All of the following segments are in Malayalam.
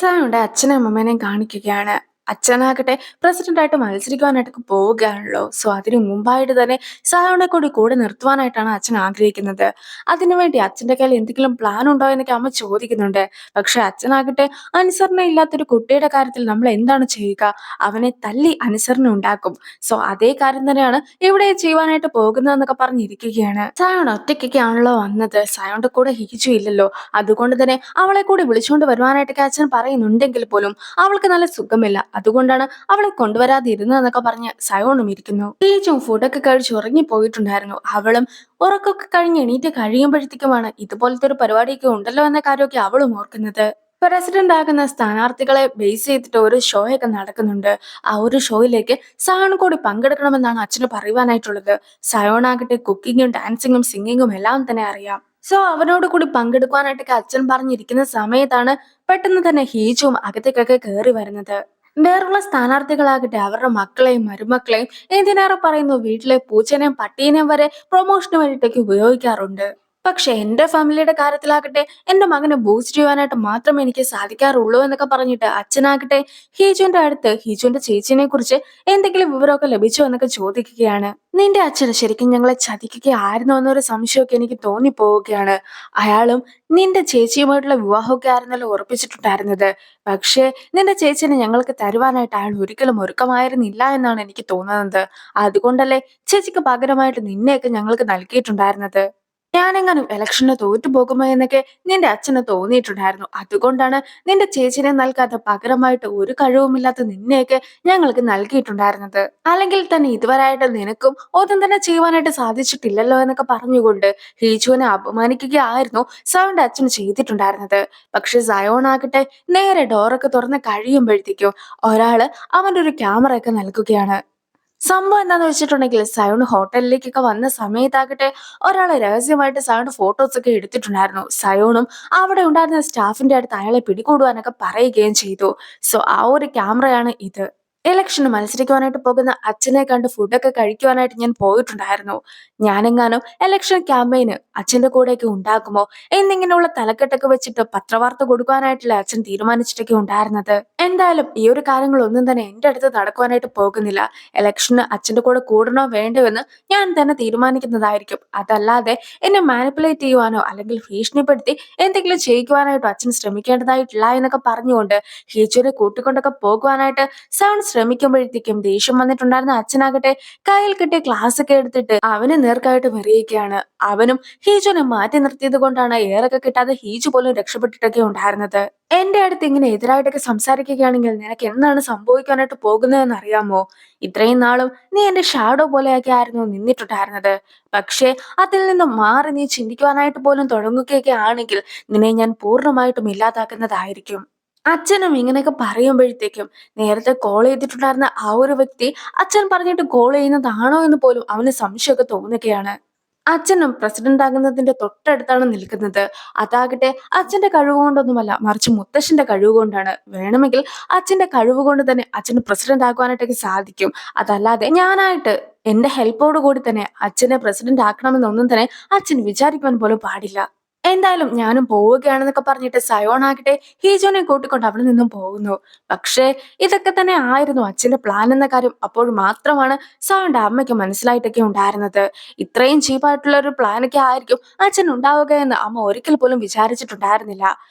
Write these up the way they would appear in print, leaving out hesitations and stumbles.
സാനുണ്ട് അച്ഛനും അമ്മമ്മേനെയും കാണിക്കുകയാണ്. അച്ഛനാകട്ടെ പ്രസിഡന്റായിട്ട് മത്സരിക്കുവാനായിട്ടൊക്കെ പോവുകയാണല്ലോ. സോ അതിനു മുമ്പായിട്ട് തന്നെ സായോണെ കൂടി കൂടെ നിർത്തുവാനായിട്ടാണ് അച്ഛൻ ആഗ്രഹിക്കുന്നത്. അതിനുവേണ്ടി അച്ഛന്റെ കയ്യിൽ എന്തെങ്കിലും പ്ലാൻ ഉണ്ടോ എന്നൊക്കെ അമ്മ ചോദിക്കുന്നുണ്ട്. പക്ഷെ അച്ഛനാകട്ടെ അനുസരണ ഇല്ലാത്തൊരു കുട്ടിയുടെ കാര്യത്തിൽ നമ്മൾ എന്താണ് ചെയ്യുക? അവനെ തല്ലി അനുസരണ ഉണ്ടാക്കും. സോ അതേ കാര്യം തന്നെയാണ് ഇവിടെ ചെയ്യുവാനായിട്ട് പോകുന്നതെന്നൊക്കെ പറഞ്ഞിരിക്കുകയാണ്. സായോൺ ഒറ്റയ്ക്കൊക്കെയാണല്ലോ വന്നത്. സായോന്റെ കൂടെ ഹിച്ചു ഇല്ലല്ലോ. അതുകൊണ്ട് തന്നെ അവളെ കൂടി വിളിച്ചുകൊണ്ട് വരുവാനായിട്ടൊക്കെ അച്ഛൻ പറയുന്നുണ്ടെങ്കിൽ പോലും അവൾക്ക് നല്ല സുഖമില്ല. അതുകൊണ്ടാണ് അവളെ കൊണ്ടുവരാതിരുന്നതെന്നൊക്കെ പറഞ്ഞ് സയോണും ഇരിക്കുന്നു. ടീച്ചും ഫുഡൊക്കെ കഴിച്ച് ഉറങ്ങി പോയിട്ടുണ്ടായിരുന്നു. അവളും ഉറക്കമൊക്കെ കഴിഞ്ഞ് എണീറ്റ് കഴിയുമ്പോഴത്തേക്കുമാണ് ഇതുപോലത്തെ ഒരു പരിപാടിയൊക്കെ ഉണ്ടല്ലോ എന്ന കാര്യമൊക്കെ അവളും ഓർക്കുന്നത്. പ്രസിഡന്റ് ആകുന്ന സ്ഥാനാർത്ഥികളെ ബേസ് ചെയ്തിട്ട് ഒരു ഷോ ഒക്കെ നടക്കുന്നുണ്ട്. ആ ഒരു ഷോയിലേക്ക് സയോൺ കൂടി പങ്കെടുക്കണമെന്നാണ് അച്ഛന് പറയുവാനായിട്ടുള്ളത്. സയോൺ ആകട്ടെ കുക്കിങ്ങും ഡാൻസിങ്ങും സിംഗിങ്ങും എല്ലാം തന്നെ അറിയാം. സോ അവനോട് കൂടി പങ്കെടുക്കുവാനായിട്ടൊക്കെ അച്ഛൻ പറഞ്ഞിരിക്കുന്ന സമയത്താണ് പെട്ടെന്ന് തന്നെ ഹീജും അകത്തേക്കൊക്കെ കയറി വരുന്നത്. വേറുള്ള സ്ഥാനാർത്ഥികളാകട്ടെ അവരുടെ മക്കളെയും മരുമക്കളെയും എന്തിനേറെ പറയുന്നു വീട്ടിലെ പൂച്ചനെയും പട്ടീനെയും വരെ പ്രൊമോഷന് വേണ്ടിയിട്ടൊക്കെ ഉപയോഗിക്കാറുണ്ട്. പക്ഷെ എന്റെ ഫാമിലിയുടെ കാര്യത്തിലാകട്ടെ എന്റെ മകനെ ബൂസ്റ്റ് ചെയ്യാനായിട്ട് മാത്രമേ എനിക്ക് സാധിക്കാറുള്ളൂ എന്നൊക്കെ പറഞ്ഞിട്ട് അച്ഛനാകട്ടെ ഹീജുവിന്റെ അടുത്ത് ഹീജുവിന്റെ ചേച്ചിനെ കുറിച്ച് എന്തെങ്കിലും വിവരമൊക്കെ ലഭിച്ചോ എന്നൊക്കെ ചോദിക്കുകയാണ്. നിന്റെ അച്ഛന് ശരിക്കും ഞങ്ങളെ ചതിക്കുകയായിരുന്നോ എന്നൊരു സംശയമൊക്കെ എനിക്ക് തോന്നിപ്പോവുകയാണ്. അയാളും നിന്റെ ചേച്ചിയുമായിട്ടുള്ള വിവാഹമൊക്കെ ആയിരുന്നല്ലോ ഉറപ്പിച്ചിട്ടുണ്ടായിരുന്നത്. പക്ഷേ നിന്റെ ചേച്ചിനെ ഞങ്ങൾക്ക് തരുവാനായിട്ട് അയാൾ ഒരിക്കലും ഒരുക്കമായിരുന്നില്ല എന്നാണ് എനിക്ക് തോന്നുന്നത്. അതുകൊണ്ടല്ലേ ചേച്ചിക്ക് പകരമായിട്ട് നിന്നെയൊക്കെ ഞങ്ങൾക്ക് നൽകിയിട്ടുണ്ടായിരുന്നത്. ഞാനെങ്ങാനും ഇലക്ഷന് തോറ്റുപോകുമോ എന്നൊക്കെ നിന്റെ അച്ഛന് തോന്നിയിട്ടുണ്ടായിരുന്നു. അതുകൊണ്ടാണ് നിന്റെ ചേച്ചിനെ നൽകാതെ പകരമായിട്ട് ഒരു കഴിവുമില്ലാത്ത നിന്നെയൊക്കെ ഞങ്ങൾക്ക് നൽകിയിട്ടുണ്ടായിരുന്നത്. അല്ലെങ്കിൽ തന്നെ ഇതുവരെയായിട്ട് നിനക്കും ഒന്നും തന്നെ ചെയ്യുവാനായിട്ട് സാധിച്ചിട്ടില്ലല്ലോ എന്നൊക്കെ പറഞ്ഞുകൊണ്ട് ഹീജുവിനെ അപമാനിക്കുകയായിരുന്നു സയോന്റെ അച്ഛൻ ചെയ്തിട്ടുണ്ടായിരുന്നത്. പക്ഷെ സയോൺ ആകട്ടെ നേരെ ഡോറൊക്കെ തുറന്ന് കഴിയുമ്പോഴത്തേക്കും ഒരാള് അവന്റെ ഒരു ക്യാമറ ഒക്കെ നൽകുകയാണ്. സംഭവം എന്താന്ന് വെച്ചിട്ടുണ്ടെങ്കിൽ സയോൺ ഹോട്ടലിലേക്കൊക്കെ വന്ന സമയത്താകട്ടെ ഒരാളെ രഹസ്യമായിട്ട് സയോൺ ഫോട്ടോസ് ഒക്കെ എടുത്തിട്ടുണ്ടായിരുന്നു. സയോണും അവിടെ ഉണ്ടായിരുന്ന സ്റ്റാഫിന്റെ അടുത്ത് അയാളെ പിടികൂടുവാനൊക്കെ പറയുകയും ചെയ്തു. സോ ആ ഒരു ക്യാമറയാണ് ഇത്. ഇലക്ഷന് മത്സരിക്കുവാനായിട്ട് പോകുന്ന അച്ഛനെ കണ്ട് ഫുഡൊക്കെ കഴിക്കുവാനായിട്ട് ഞാൻ പോയിട്ടുണ്ടായിരുന്നു. ഞാനെങ്ങാനും ഇലക്ഷൻ ക്യാമ്പയിന് അച്ഛന്റെ കൂടെയൊക്കെ ഉണ്ടാകുമോ എന്നിങ്ങനെയുള്ള തലക്കെട്ടൊക്കെ വെച്ചിട്ട് പത്രവാർത്ത കൊടുക്കാനായിട്ടല്ലേ അച്ഛൻ തീരുമാനിച്ചിട്ടൊക്കെ ഉണ്ടായിരുന്നത്. എന്തായാലും ഈ ഒരു കാര്യങ്ങളൊന്നും തന്നെ എന്റെ അടുത്ത് നടക്കുവാനായിട്ട് പോകുന്നില്ല. ഇലക്ഷന് അച്ഛന്റെ കൂടെ കൂടണോ വേണ്ടോ എന്ന് ഞാൻ തന്നെ തീരുമാനിക്കുന്നതായിരിക്കും. അതല്ലാതെ എന്നെ മാനിപ്പുലേറ്റ് ചെയ്യുവാനോ അല്ലെങ്കിൽ ഭീഷണിപ്പെടുത്തി എന്തെങ്കിലും ചെയ്യിക്കുവാനായിട്ടോ അച്ഛൻ ശ്രമിക്കേണ്ടതായിട്ടില്ല എന്നൊക്കെ പറഞ്ഞുകൊണ്ട് ഹീച്ചുവിനെ കൂട്ടിക്കൊണ്ടൊക്കെ പോകുവാനായിട്ട് സവൺ ശ്രമിക്കുമ്പോഴത്തേക്കും ദേഷ്യം വന്നിട്ടുണ്ടായിരുന്ന അച്ഛനാകട്ടെ കയ്യിൽ കിട്ടിയ ക്ലാസ് ഒക്കെ എടുത്തിട്ട് അവന് നേർക്കായിട്ട് മെറിയുകയാണ്. അവനും ഹീജുവിനെ മാറ്റി നിർത്തിയത് കൊണ്ടാണ് ഏറൊക്കെ കിട്ടാതെ ഹീജു പോലും രക്ഷപ്പെട്ടിട്ടൊക്കെ ഉണ്ടായിരുന്നത്. എന്റെ അടുത്ത് ഇങ്ങനെ എതിരായിട്ടൊക്കെ സംസാരിക്കുകയാണെങ്കിൽ നിനക്ക് എന്താണ് സംഭവിക്കാനായിട്ട് പോകുന്നതെന്ന് അറിയാമോ? ഇത്രയും നാളും നീ എന്റെ ഷാഡോ പോലെയൊക്കെ ആയിരുന്നു നിന്നിട്ടുണ്ടായിരുന്നത്. പക്ഷേ അതിൽ നിന്നും മാറി നീ ചിന്തിക്കുവാനായിട്ട് പോലും തുടങ്ങുകയൊക്കെ ആണെങ്കിൽ നിന്നെ ഞാൻ പൂർണ്ണമായിട്ടും ഇല്ലാതാക്കുന്നതായിരിക്കും. അച്ഛനും ഇങ്ങനെയൊക്കെ പറയുമ്പോഴത്തേക്കും നേരത്തെ കോൾ ചെയ്തിട്ടുണ്ടായിരുന്ന ആ ഒരു വ്യക്തി അച്ഛൻ പറഞ്ഞിട്ട് കോൾ ചെയ്യുന്നതാണോ എന്ന് പോലും അവന് സംശയമൊക്കെ തോന്നുകയാണ്. അച്ഛനും പ്രസിഡന്റ് ആകുന്നതിന്റെ തൊട്ടടുത്താണ് നിൽക്കുന്നത്. അതാകട്ടെ അച്ഛന്റെ കഴിവ് കൊണ്ടൊന്നുമല്ല, മറിച്ച് മുത്തശ്ശന്റെ കഴിവ് കൊണ്ടാണ്. വേണമെങ്കിൽ അച്ഛന്റെ കഴിവ് കൊണ്ട് തന്നെ അച്ഛന് പ്രസിഡന്റ് ആക്കുവാനായിട്ടൊക്കെ സാധിക്കും. അതല്ലാതെ ഞാനായിട്ട് എന്റെ ഹെൽപ്പോട് കൂടി തന്നെ അച്ഛനെ പ്രസിഡന്റ് ആക്കണമെന്നൊന്നും തന്നെ അച്ഛൻ വിചാരിക്കുവാൻ പോലും പാടില്ല. എന്തായാലും ഞാനും പോവുകയാണെന്നൊക്കെ പറഞ്ഞിട്ട് സയോൺ ആകട്ടെ ഹീജോനെ കൂട്ടിക്കൊണ്ട് അവിടെ നിന്നും പോകുന്നു. പക്ഷേ ഇതൊക്കെ തന്നെ ആയിരുന്നു അച്ഛന്റെ പ്ലാൻ എന്ന കാര്യം അപ്പോൾ മാത്രമാണ് സയോന്റെ അമ്മയ്ക്ക് മനസ്സിലായിട്ടൊക്കെ ഉണ്ടായിരുന്നത്. ഇത്രയും ചീപ്പായിട്ടുള്ള ഒരു പ്ലാനൊക്കെ ആയിരിക്കും അച്ഛൻ ഉണ്ടാവുക എന്ന് അമ്മ ഒരിക്കൽ പോലും വിചാരിച്ചിട്ടുണ്ടായിരുന്നില്ല.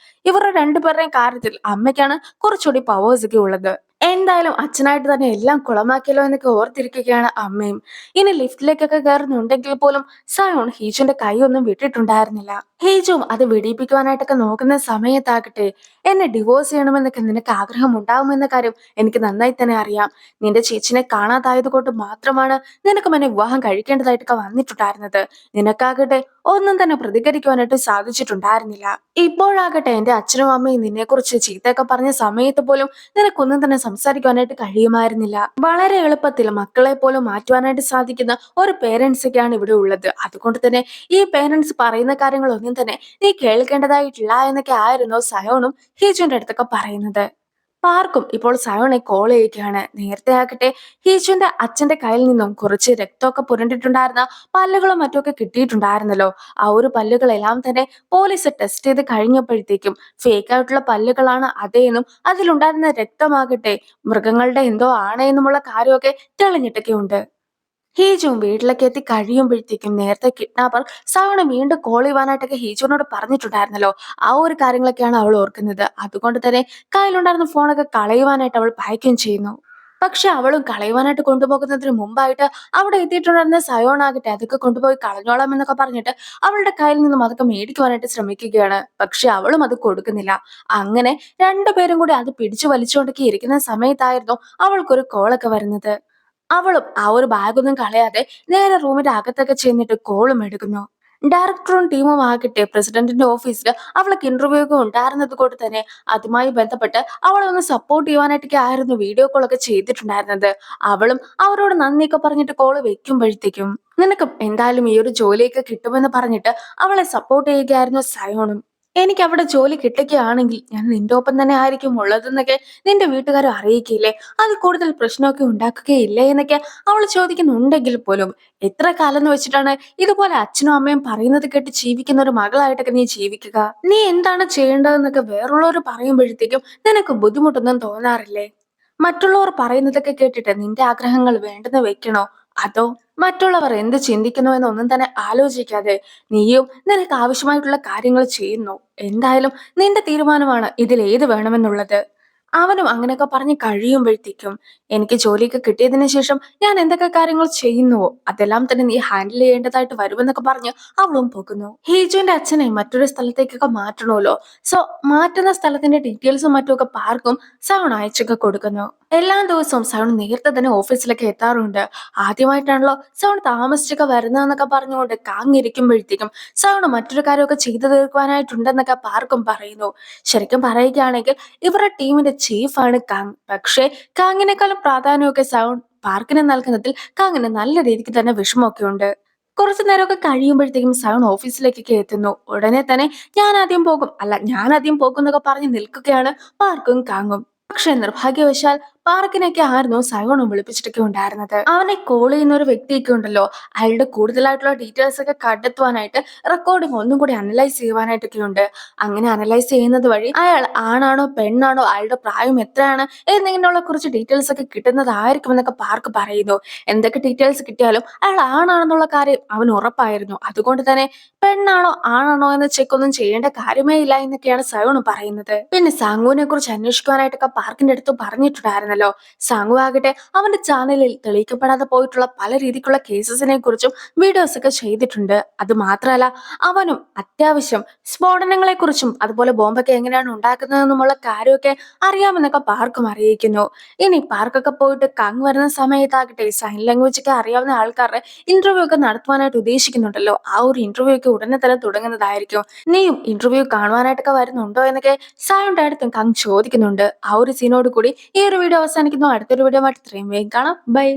ഇവരുടെ രണ്ടുപേരുടെയും കാര്യത്തിൽ അമ്മയ്ക്കാണ് കുറച്ചുകൂടി പവേഴ്സ് ഒക്കെ ഉള്ളത്. എന്തായാലും അച്ഛനായിട്ട് തന്നെ എല്ലാം കുളമാക്കിയല്ലോ എന്നൊക്കെ ഓർത്തിരിക്കുകയാണ് അമ്മയും. ഇനി ലിഫ്റ്റിലേക്കൊക്കെ കയറുന്നുണ്ടെങ്കിൽ പോലും സയോൺ ഹീജുന്റെ കൈ ഒന്നും വിട്ടിട്ടുണ്ടായിരുന്നില്ല. ഹീജും അത് വെടിയിപ്പിക്കുവാനായിട്ടൊക്കെ നോക്കുന്ന സമയത്താകട്ടെ എന്നെ ഡിവോഴ്സ് ചെയ്യണമെന്നൊക്കെ നിനക്ക് ആഗ്രഹം ഉണ്ടാവുമെന്ന കാര്യം എനിക്ക് നന്നായി തന്നെ അറിയാം. നിന്റെ ചേച്ചിനെ കാണാതായത് കൊണ്ട് മാത്രമാണ് നിനക്കും എന്നെ വിവാഹം കഴിക്കേണ്ടതായിട്ടൊക്കെ വന്നിട്ടുണ്ടായിരുന്നത്. നിനക്കാകട്ടെ ഒന്നും തന്നെ പ്രതികരിക്കുവാനായിട്ട് സാധിച്ചിട്ടുണ്ടായിരുന്നില്ല. ഇപ്പോഴാകട്ടെ എന്റെ അച്ഛനും അമ്മയും നിന്നെക്കുറിച്ച് ചീത്തയൊക്കെ പറഞ്ഞ സമയത്ത് പോലും നിനക്കൊന്നും തന്നെ സംസാരിക്കുവാനായിട്ട് കഴിയുമായിരുന്നില്ല. വളരെ എളുപ്പത്തിൽ മക്കളെ പോലും മാറ്റുവാനായിട്ട് സാധിക്കുന്ന ഒരു പേരൻസ് ഒക്കെയാണ് ഇവിടെ ഉള്ളത്. അതുകൊണ്ട് തന്നെ ഈ പേരൻസ് പറയുന്ന കാര്യങ്ങളൊന്നും തന്നെ നീ കേൾക്കേണ്ടതായിട്ടില്ല എന്നൊക്കെ ആയിരുന്നു സയോണും ഹീജുവിന്റെ അടുത്തൊക്കെ പറയുന്നത്. പാർക്കും ഇപ്പോൾ സയോണെ കോൾ ചെയ്യുകയാണ്. നേരത്തെ ആകട്ടെ ഹീജുന്റെ അച്ഛന്റെ കയ്യിൽ നിന്നും കുറച്ച് രക്തമൊക്കെ പുരണ്ടിട്ടുണ്ടായിരുന്ന പല്ലുകളും മറ്റുമൊക്കെ കിട്ടിയിട്ടുണ്ടായിരുന്നല്ലോ. ആ ഒരു പല്ലുകളെല്ലാം തന്നെ പോലീസ് ടെസ്റ്റ് ചെയ്ത് കഴിഞ്ഞപ്പോഴത്തേക്കും ഫേക്ക് ആയിട്ടുള്ള പല്ലുകളാണ് അതേന്നും അതിലുണ്ടായിരുന്ന രക്തമാകട്ടെ മൃഗങ്ങളുടെ എന്തോ ആണെന്നുമുള്ള കാര്യമൊക്കെ തെളിഞ്ഞിട്ടൊക്കെ ഉണ്ട്. ഹീജുവും വീട്ടിലേക്ക് എത്തി കഴിയുമ്പോഴത്തേക്കും നേരത്തെ കിഡ്നാപ്പർ സവണ വീണ്ടും കോൾ ചെയ്യുവാനായിട്ടൊക്കെ ഹീജുവിനോട് പറഞ്ഞിട്ടുണ്ടായിരുന്നല്ലോ. ആ ഒരു കാര്യങ്ങളൊക്കെയാണ് അവൾ ഓർക്കുന്നത്. അതുകൊണ്ട് തന്നെ കയ്യിലുണ്ടായിരുന്ന ഫോണൊക്കെ കളയുവാനായിട്ട് അവൾ ഭയക്കുകയും ചെയ്യുന്നു. പക്ഷെ അവളും കളയുവാനായിട്ട് കൊണ്ടുപോകുന്നതിന് മുമ്പായിട്ട് അവിടെ എത്തിയിട്ടുണ്ടായിരുന്ന സയോണാകട്ടെ അതൊക്കെ കൊണ്ടുപോയി കളഞ്ഞോളാം എന്നൊക്കെ പറഞ്ഞിട്ട് അവളുടെ കയ്യിൽ നിന്നും അതൊക്കെ മേടിക്കുവാനായിട്ട് ശ്രമിക്കുകയാണ്. പക്ഷെ അവളും അത് കൊടുക്കുന്നില്ല. അങ്ങനെ രണ്ടുപേരും കൂടി അത് പിടിച്ചു വലിച്ചുകൊണ്ടൊക്കെ ഇരിക്കുന്ന സമയത്തായിരുന്നു അവൾക്കൊരു കോളൊക്കെ വരുന്നത്. അവളും ആ ഒരു ബാഗൊന്നും കളയാതെ നേരെ റൂമിന്റെ അകത്തൊക്കെ ചെന്നിട്ട് കോളും എടുക്കുന്നു. ഡയറക്ടറും ടീമും ആകട്ടെ പ്രസിഡന്റിന്റെ ഓഫീസിൽ അവൾക്ക് ഇന്റർവ്യൂ ഒക്കെ ഉണ്ടായിരുന്നത് കൊണ്ട് തന്നെ അതുമായി ബന്ധപ്പെട്ട് അവളെ ഒന്ന് സപ്പോർട്ട് ചെയ്യുവാനായിട്ടൊക്കെ ആയിരുന്നു വീഡിയോ കോൾ ഒക്കെ ചെയ്തിട്ടുണ്ടായിരുന്നത്. അവളും അവരോട് നന്ദിയൊക്കെ പറഞ്ഞിട്ട് കോള് വെക്കുമ്പോഴത്തേക്കും നിനക്കും എന്തായാലും ഈ ഒരു ജോലിയൊക്കെ കിട്ടുമെന്ന് പറഞ്ഞിട്ട് അവളെ സപ്പോർട്ട് ചെയ്യുകയായിരുന്നു സയോണും. എനിക്ക് അവിടെ ജോലി കിട്ടുകയാണെങ്കിൽ ഞാൻ നിന്റെ ഒപ്പം തന്നെ ആയിരിക്കും ഉള്ളതെന്നൊക്കെ നിന്റെ വീട്ടുകാരെ അറിയിക്കില്ലേ, അത് കൂടുതൽ പ്രശ്നമൊക്കെ ഉണ്ടാക്കുകയില്ലേ എന്നൊക്കെ അവൾ ചോദിക്കുന്നുണ്ടെങ്കിൽ പോലും എത്ര കാലം എന്ന് വെച്ചിട്ടാണ് ഇതുപോലെ അച്ഛനും അമ്മയും പറയുന്നത് കേട്ട് ജീവിക്കുന്ന ഒരു മകളായിട്ടൊക്കെ നീ ജീവിക്കുക? നീ എന്താണ് ചെയ്യേണ്ടതെന്നൊക്കെ വേറുള്ളവർ പറയുമ്പോഴത്തേക്കും നിനക്ക് ബുദ്ധിമുട്ടൊന്നും തോന്നാറില്ലേ? മറ്റുള്ളവർ പറയുന്നതൊക്കെ കേട്ടിട്ട് നിന്റെ ആഗ്രഹങ്ങൾ വേണ്ടെന്ന് വെക്കണോ? അതോ മറ്റുള്ളവർ എന്ത് ചിന്തിക്കുന്നു എന്നൊന്നും തന്നെ ആലോചിക്കാതെ നീയും നിനക്ക് ആവശ്യമായിട്ടുള്ള കാര്യങ്ങൾ ചെയ്യുന്നു? എന്തായാലും നിന്റെ തീരുമാനമാണ് ഇതിൽ ഏത് വേണമെന്നുള്ളത്. അവനും അങ്ങനെയൊക്കെ പറഞ്ഞ് കഴിയുമ്പോഴത്തേക്കും എനിക്ക് ജോലിയൊക്കെ കിട്ടിയതിനു ശേഷം ഞാൻ എന്തൊക്കെ കാര്യങ്ങൾ ചെയ്യുന്നുവോ അതെല്ലാം തന്നെ നീ ഹാൻഡിൽ ചെയ്യേണ്ടതായിട്ട് വരുമെന്നൊക്കെ പറഞ്ഞ് അവളും പോകുന്നു. ഹീജുവിന്റെ അച്ഛനെ മറ്റൊരു സ്ഥലത്തേക്കൊക്കെ മാറ്റണമല്ലോ. സോ മാറ്റുന്ന സ്ഥലത്തിന്റെ ഡീറ്റെയിൽസും മറ്റുമൊക്കെ പാർക്കും സവൺ അയച്ചൊക്കെ കൊടുക്കുന്നു. എല്ലാ ദിവസവും സവൺ നേരത്തെ തന്നെ ഓഫീസിലൊക്കെ എത്താറുണ്ട്. ആദ്യമായിട്ടാണല്ലോ സവൺ താമസിച്ചൊക്കെ വരുന്നതെന്നൊക്കെ പറഞ്ഞുകൊണ്ട് കാങ്ങിരിക്കുമ്പോഴത്തേക്കും സവൺ മറ്റൊരു കാര്യമൊക്കെ ചെയ്തു തീർക്കുവാനായിട്ടുണ്ടെന്നൊക്കെ പാർക്കും പറയുന്നു. ശരിക്കും പറയുകയാണെങ്കിൽ ഇവരുടെ ടീമിന്റെ ചീഫാണ് കാങ്. പക്ഷേ കാങ്ങിനേക്കാളും പ്രാധാന്യമൊക്കെ സൗണ്ട് പാർക്കിനെ നൽകുന്നതിൽ കാങ്ങിന് നല്ല രീതിക്ക് തന്നെ വിഷമമൊക്കെ ഉണ്ട്. കുറച്ചു നേരമൊക്കെ കഴിയുമ്പോഴത്തേക്കും സൗൺ ഓഫീസിലേക്കൊക്കെ എത്തുന്നു. ഉടനെ തന്നെ ഞാൻ ആദ്യം പോകും എന്നൊക്കെ പറഞ്ഞ് നിൽക്കുകയാണ് പാർക്കും കാങ്ങും. പക്ഷെ നിർഭാഗ്യവശാൽ പാർക്കിനൊക്കെ ആയിരുന്നു സയോണും വിളിപ്പിച്ചിട്ടൊക്കെ ഉണ്ടായിരുന്നത്. അവനെ കോൾ ചെയ്യുന്ന ഒരു വ്യക്തിയൊക്കെ ഉണ്ടല്ലോ, അയാളുടെ കൂടുതലായിട്ടുള്ള ഡീറ്റെയിൽസ് ഒക്കെ കണ്ടെത്തുവാനായിട്ട് റെക്കോർഡിംഗ് ഒന്നും കൂടി അനലൈസ് ചെയ്യുവാനായിട്ടൊക്കെ ഉണ്ട്. അങ്ങനെ അനലൈസ് ചെയ്യുന്നത് വഴി അയാൾ ആണാണോ പെണ്ണാണോ, അയാളുടെ പ്രായം എത്രയാണ് എന്നിങ്ങനെയുള്ള കുറച്ച് ഡീറ്റെയിൽസ് ഒക്കെ കിട്ടുന്നതായിരിക്കും എന്നൊക്കെ പാർക്ക് പറയുന്നു. എന്തൊക്കെ ഡീറ്റെയിൽസ് കിട്ടിയാലും അയാൾ ആണാണെന്നുള്ള കാര്യം അവന് ഉറപ്പായിരുന്നു. അതുകൊണ്ട് തന്നെ പെണ്ണാണോ ആണാണോ എന്ന് ചെക്ക് ഒന്നും ചെയ്യേണ്ട കാര്യമേ ഇല്ല എന്നൊക്കെയാണ് സയോണ് പറയുന്നത്. പിന്നെ സാങ്കുവിനെ കുറിച്ച് അന്വേഷിക്കുവാനായിട്ടൊക്കെ പാർക്കിന്റെ അടുത്ത് പറഞ്ഞിട്ടുണ്ടായിരുന്നല്ലോ. സാങ്കു ആകട്ടെ അവന്റെ ചാനലിൽ തെളിയിക്കപ്പെടാതെ പോയിട്ടുള്ള പല രീതിക്കുള്ള കേസസിനെ കുറിച്ചും വീഡിയോസ് ഒക്കെ ചെയ്തിട്ടുണ്ട്. അത് മാത്രമല്ല അവനും അത്യാവശ്യം സ്ഫോടനങ്ങളെ കുറിച്ചും അതുപോലെ ബോംബൊക്കെ എങ്ങനെയാണ് ഉണ്ടാക്കുന്നതെന്നുമുള്ള കാര്യമൊക്കെ അറിയാമെന്നൊക്കെ പാർക്കും അറിയിക്കുന്നു. ഇനി പാർക്കൊക്കെ പോയിട്ട് കങ് വരുന്ന സമയത്താകട്ടെ സൈൻ ലാംഗ്വേജ് ഒക്കെ അറിയാവുന്ന ആൾക്കാരുടെ ഇന്റർവ്യൂ ഒക്കെ നടത്തുവാനായിട്ട് ഉദ്ദേശിക്കുന്നുണ്ടല്ലോ. ആ ഒരു ഇന്റർവ്യൂ ഒക്കെ ഉടനെ തന്നെ തുടങ്ങുന്നതായിരിക്കും. നീയും ഇന്റർവ്യൂ കാണുവാനായിട്ടൊക്കെ വരുന്നുണ്ടോ എന്നൊക്കെ സായുടെ അടുത്തും കങ് ചോദിക്കുന്നുണ്ട്. ആ ഒരു സീനോട് കൂടി ഈ ഒരു വീഡിയോ അവസാനിക്കുന്നു. അടുത്തൊരു വീഡിയോ ആയിട്ട് ഇത്രയും വേഗം കാണാം. ബൈ.